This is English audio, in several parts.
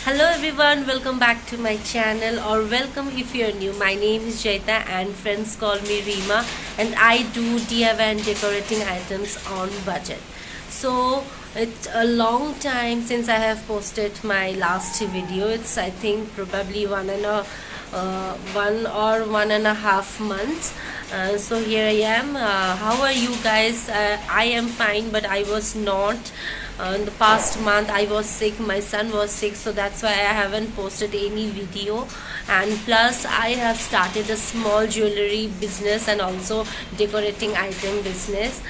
Hello everyone, welcome back to my channel, or welcome if you're new. My name is Jayeeta and friends call me Rima, and I do DIY and decorating items on budget. So it's a long time since I have posted my last video. It's I think probably one or 1.5 months. So here I am. How are you guys? I am fine, but I was not. In the past month I was sick, my son was sick, so that's why I haven't posted any video. And plus I have started a small jewelry business and also decorating item business.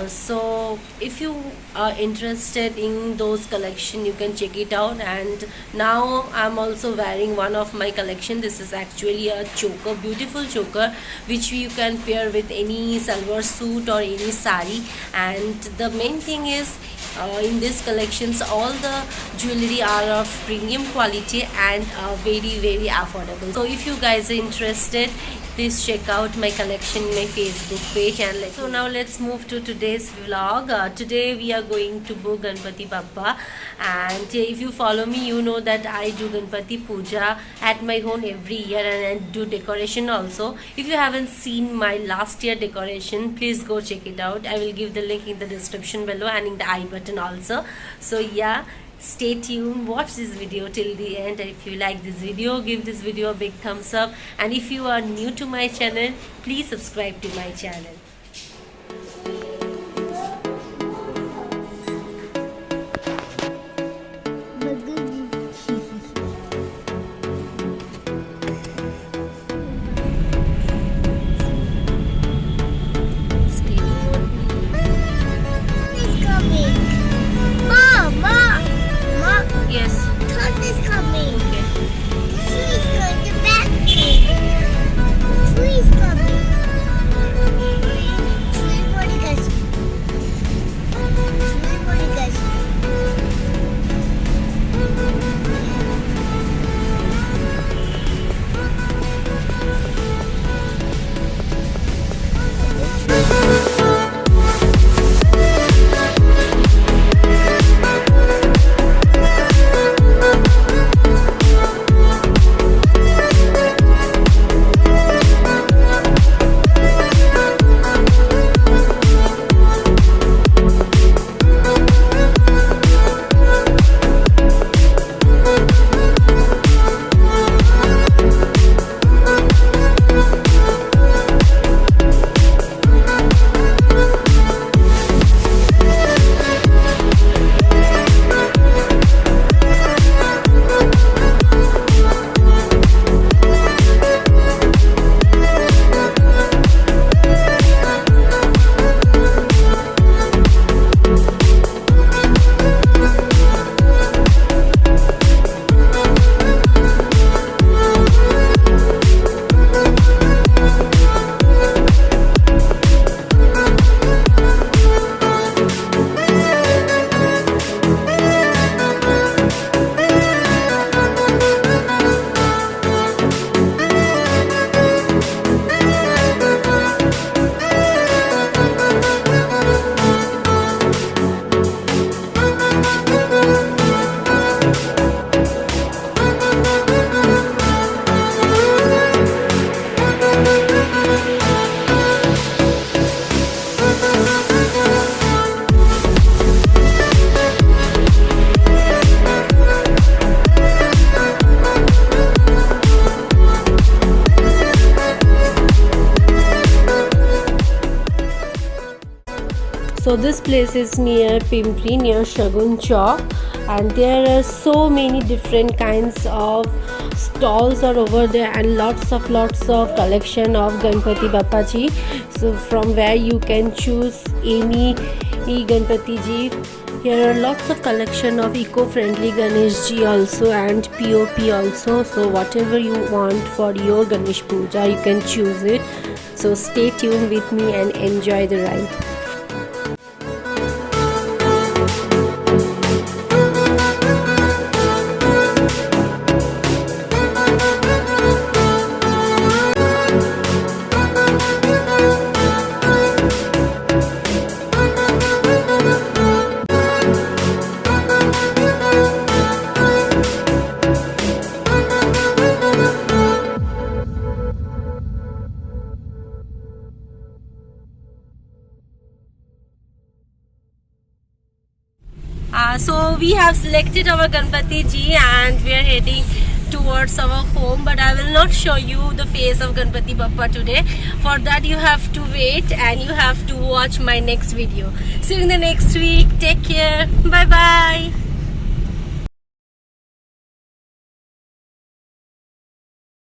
So if you are interested in those collection, you can check it out. And now I'm also wearing one of my collection. This is actually a choker, beautiful choker, which you can pair with any salwar suit or any sari. And the main thing is, in these collections all the jewelry are of premium quality and very affordable. So if you guys are interested, please check out my collection in my Facebook page. And so now let's move to today's vlog. Today we are going to book Ganpati Bappa, and if you follow me, you know that I do Ganpati Puja at my home every year, and I do decoration also. If you haven't seen my last year decoration, please go check it out. I will give the link in the description below and in the I button also. So yeah, stay tuned, watch this video till the end, and if you like this video, give this video a big thumbs up. And if you are new to my channel, please subscribe to my channel. Yes. Third is coming. Okay. Tree is going to back me. Tree is coming. Tree body guys. Tree body guys. So this place is near Pimpri, near Shagun Chowk, and there are so many different kinds of stalls are over there, and lots of collection of Ganpati Bappa ji. So from where you can choose any Ganpati ji. Here are lots of collection of eco-friendly Ganesh ji also, and POP also. So whatever you want for your Ganesh Puja, you can choose it. So stay tuned with me and enjoy the ride. So we have selected our Ganpati ji and we are heading towards our home, but I will not show you the face of Ganpati Bappa today. For that you have to wait and you have to watch my next video. See you in the next week. Take care. Bye bye.